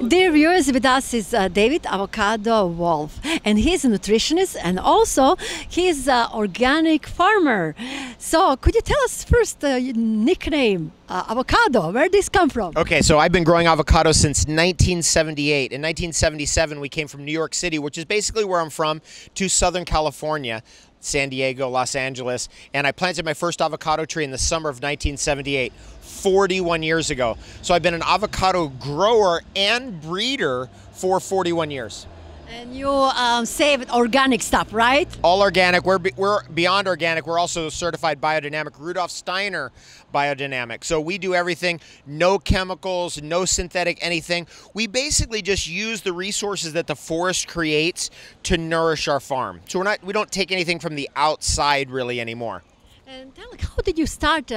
Dear viewers, with us is David Avocado Wolf, and he's a nutritionist and also he's an organic farmer. So, could you tell us first your nickname, avocado? Where did this come from? Okay, so I've been growing avocado since 1978. In 1977, we came from New York City, which is basically where I'm from, to Southern California, San Diego, Los Angeles, and I planted my first avocado tree in the summer of 1978, 41 years ago. So I've been an avocado grower and breeder for 41 years. And you save organic stuff, right? All organic. We're beyond organic. We're also certified biodynamic, Rudolf Steiner biodynamic. So we do everything, no chemicals, no synthetic anything. We basically just use the resources that the forest creates to nourish our farm. So we don't take anything from the outside really anymore. And tell me, how did you start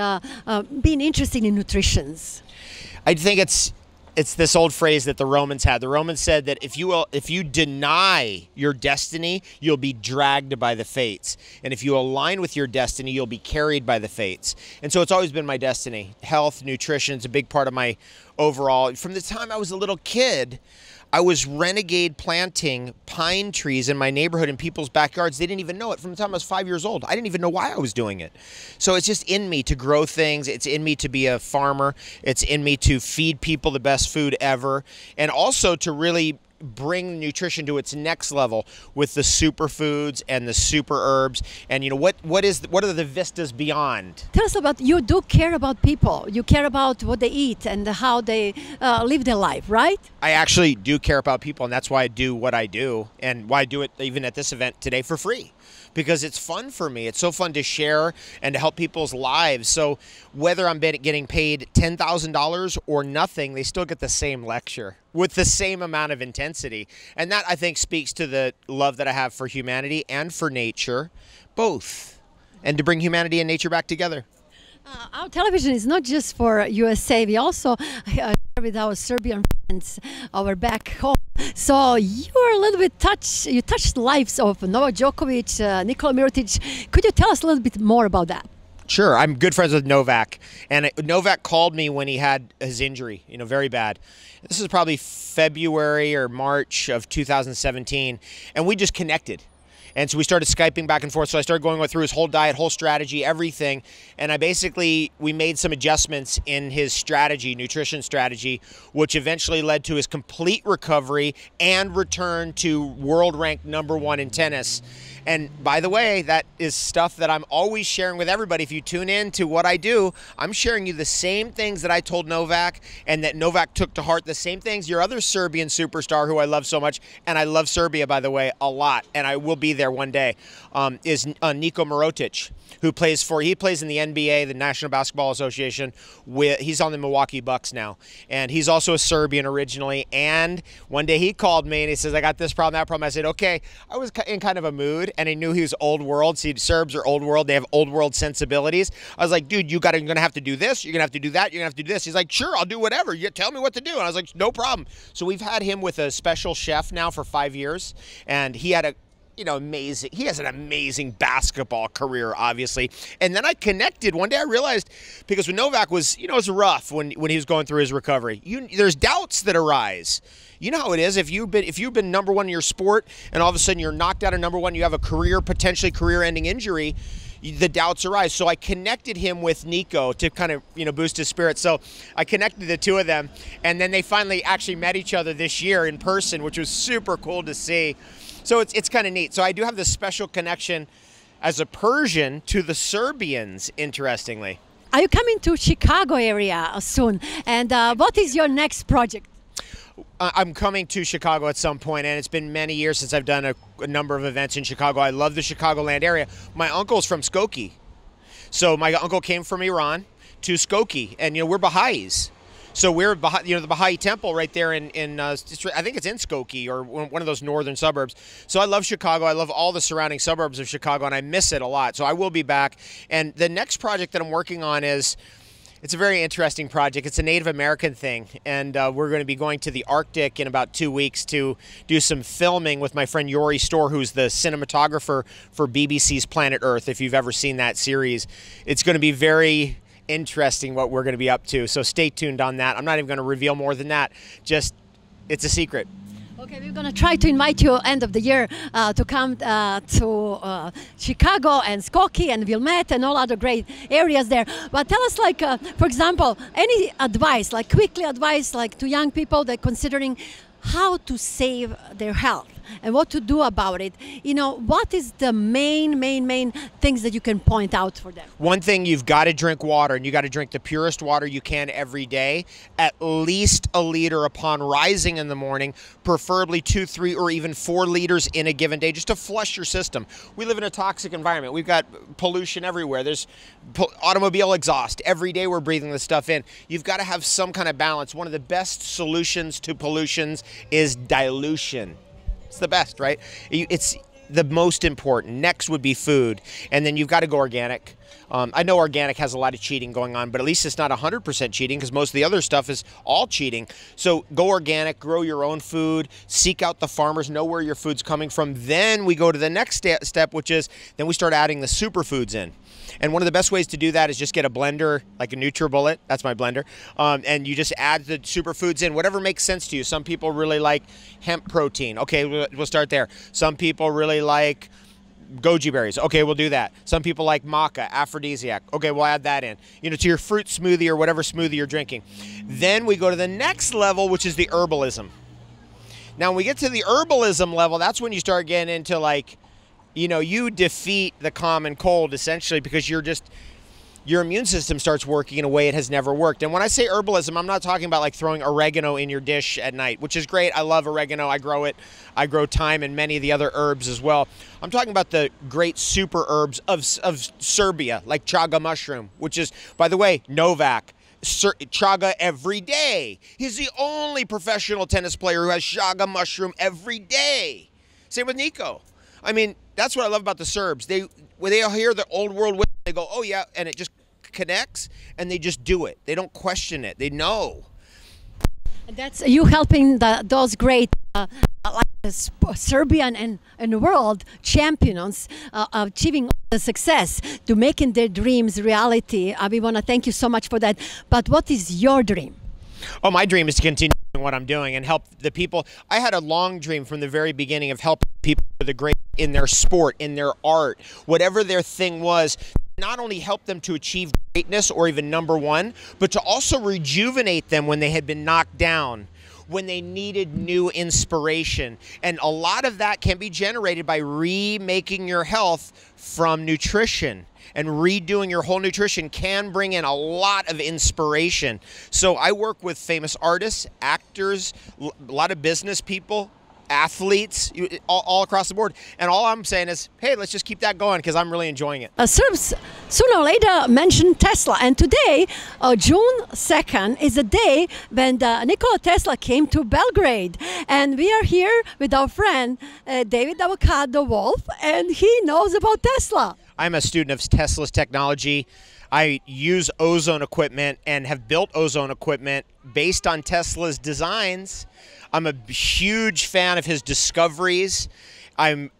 being interested in nutrition? I think it's this old phrase that the Romans had. The Romans said that if you deny your destiny, you'll be dragged by the fates. And if you align with your destiny, you'll be carried by the fates. And so it's always been my destiny. Health, nutrition is a big part of my overall. From the time I was a little kid, I was renegade planting pine trees in my neighborhood in people's backyards. They didn't even know it. From the time I was 5 years old, I didn't even know why I was doing it. So it's just in me to grow things. It's in me to be a farmer. It's in me to feed people the best food ever. And also to really bring nutrition to its next level with the superfoods and the super herbs. And you know, what are the vistas beyond? Tell us about, you do care about people. You care about what they eat and how they live their life, right? I actually do care about people, and that's why I do what I do, and why I do it even at this event today for free. Because it's fun for me. It's so fun to share and to help people's lives. So whether I'm getting paid $10,000 or nothing, they still get the same lecture with the same amount of intensity. And that, I think, speaks to the love that I have for humanity and for nature, both. And to bring humanity and nature back together. Our television is not just for USA. We also share with our Serbian friends over back home. So you're a little bit you touched the lives of Novak Djokovic, Nikola Mirotic. Could you tell us a little bit more about that? Sure. I'm good friends with Novak. And Novak called me when he had his injury, you know, very bad. This is probably February or March of 2017. And we just connected. And so we started Skyping back and forth. So I started going through his whole diet, whole strategy, everything. And we made some adjustments in his strategy, nutrition strategy, which eventually led to his complete recovery and return to world ranked #1 in tennis. And by the way, that is stuff that I'm always sharing with everybody. If you tune in to what I do, I'm sharing you the same things that I told Novak and that Novak took to heart, the same things your other Serbian superstar, who I love so much, and I love Serbia, by the way, a lot, and I will be there one day, is Niko Mirotic, who plays in the NBA, the National Basketball Association. He's on the Milwaukee Bucks now, and he's also a Serbian originally. And one day he called me and he says, I got this problem, that problem. I said, okay. I was in kind of a mood, and I knew he was old world. See, Serbs are old world. They have old world sensibilities. I was like, dude, you're going to have to do this. You're going to have to do that. You're going to have to do this. He's like, sure, I'll do whatever. You tell me what to do. And I was like, no problem. So we've had him with a special chef now for 5 years, and he had amazing. He has an amazing basketball career, obviously. And then I connected. One day I realized, because when Novak was, it was rough when he was going through his recovery. There's doubts that arise. You know how it is. If you've been #1 in your sport, and all of a sudden you're knocked out of #1, you have a potentially career-ending injury, the doubts arise. So I connected him with Nico to kind of, boost his spirits. So I connected the two of them, and then they finally actually met each other this year in person, which was super cool to see. So it's kind of neat. So I do have this special connection as a Persian to the Serbians, interestingly. Are you coming to Chicago area soon? And what is your next project? I'm coming to Chicago at some point, and it's been many years since I've done a number of events in Chicago. I love the Chicagoland area. My uncle's from Skokie. So my uncle came from Iran to Skokie, and we're Baha'is. So we're, the Baha'i temple right there I think it's in Skokie, or one of those northern suburbs. So I love Chicago. I love all the surrounding suburbs of Chicago, and I miss it a lot. So I will be back. And the next project that I'm working on it's a very interesting project. It's a Native American thing, and we're going to be going to the Arctic in about 2 weeks to do some filming with my friend Yori Storr, who's the cinematographer for BBC's Planet Earth, if you've ever seen that series. It's going to be very interesting what we're going to be up to, so stay tuned on that. I'm not even going to reveal more than that. Just It's a secret. Okay, we're going to try to invite you end of the year to come to Chicago and Skokie and Wilmette and all other great areas there. But tell us, like, for example, any advice, like quickly advice, like to young people that considering how to save their health and what to do about it. You know, what is the main things that you can point out for them? One thing, you've got to drink water, and you got to drink the purest water you can every day, at least a liter upon rising in the morning, preferably 2, 3, or even 4 liters in a given day, just to flush your system. We live in a toxic environment. We've got pollution everywhere. There's automobile exhaust. Every day we're breathing this stuff in. You've got to have some kind of balance. One of the best solutions to pollutions is dilution. It's the best, right? It's the most important. Next would be food, and then you've got to go organic. I know organic has a lot of cheating going on, but at least it's not 100% cheating, because most of the other stuff is all cheating. So go organic, grow your own food, seek out the farmers, know where your food's coming from. Then we go to the next step, which is then we start adding the superfoods in. And one of the best ways to do that is just get a blender, like a NutriBullet. That's my blender. And you just add the superfoods in, whatever makes sense to you. Some people really like hemp protein. Okay, we'll start there. Some people really like goji berries. Okay, we'll do that. Some people like maca, aphrodisiac. Okay, we'll add that in, you know, to your fruit smoothie or whatever smoothie you're drinking. Then we go to the next level, which is the herbalism. Now, when we get to the herbalism level, that's when you start getting into, like, you know, you defeat the common cold essentially, because your immune system starts working in a way it has never worked. And when I say herbalism, I'm not talking about like throwing oregano in your dish at night, which is great. I love oregano. I grow it. I grow thyme and many of the other herbs as well. I'm talking about the great super herbs of Serbia, like chaga mushroom, which is, by the way, Novak. Chaga every day. He's the only professional tennis player who has chaga mushroom every day. Same with Nico. I mean, that's what I love about the Serbs. When they hear the old world wisdom, they go, oh yeah, and it just connects, and they just do it. They don't question it. They know. And that's you helping those great like Serbian and world champions achieving the success to making their dreams reality. We want to thank you so much for that. But what is your dream? Oh, my dream is to continue doing what I'm doing and help the people. I had a long dream from the very beginning of helping people with the great in their sport, in their art, whatever their thing was. Not only help them to achieve greatness or even #1, but to also rejuvenate them when they had been knocked down, when they needed new inspiration. And a lot of that can be generated by remaking your health from nutrition. And redoing your whole nutrition can bring in a lot of inspiration. So I work with famous artists, actors, a lot of business people, athletes, all across the board. And all I'm saying is, hey, let's just keep that going, because I'm really enjoying it. Serbs sooner or later mentioned Tesla. And today, June 2nd, is a day when Nikola Tesla came to Belgrade. And we are here with our friend, David Avocado Wolf, and he knows about Tesla. I'm a student of Tesla's technology. I use ozone equipment and have built ozone equipment based on Tesla's designs. I'm a huge fan of his discoveries. I'm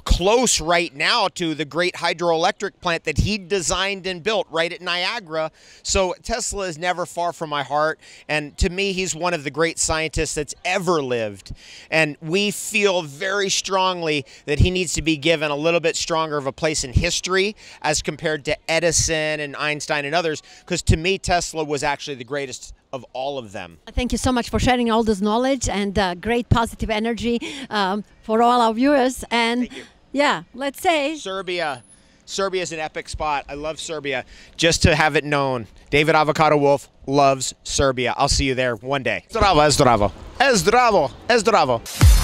close right now to the great hydroelectric plant that he designed and built right at Niagara. So Tesla is never far from my heart. And to me, he's one of the great scientists that's ever lived. And we feel very strongly that he needs to be given a little bit stronger of a place in history as compared to Edison and Einstein and others. Because to me, Tesla was actually the greatest of all of them. Thank you so much for sharing all this knowledge and great positive energy for all our viewers. And yeah, let's say Serbia. Serbia is an epic spot. I love Serbia. Just to have it known, David Avocado Wolf loves Serbia. I'll see you there one day. Zdravo, zdravo. Zdravo, zdravo.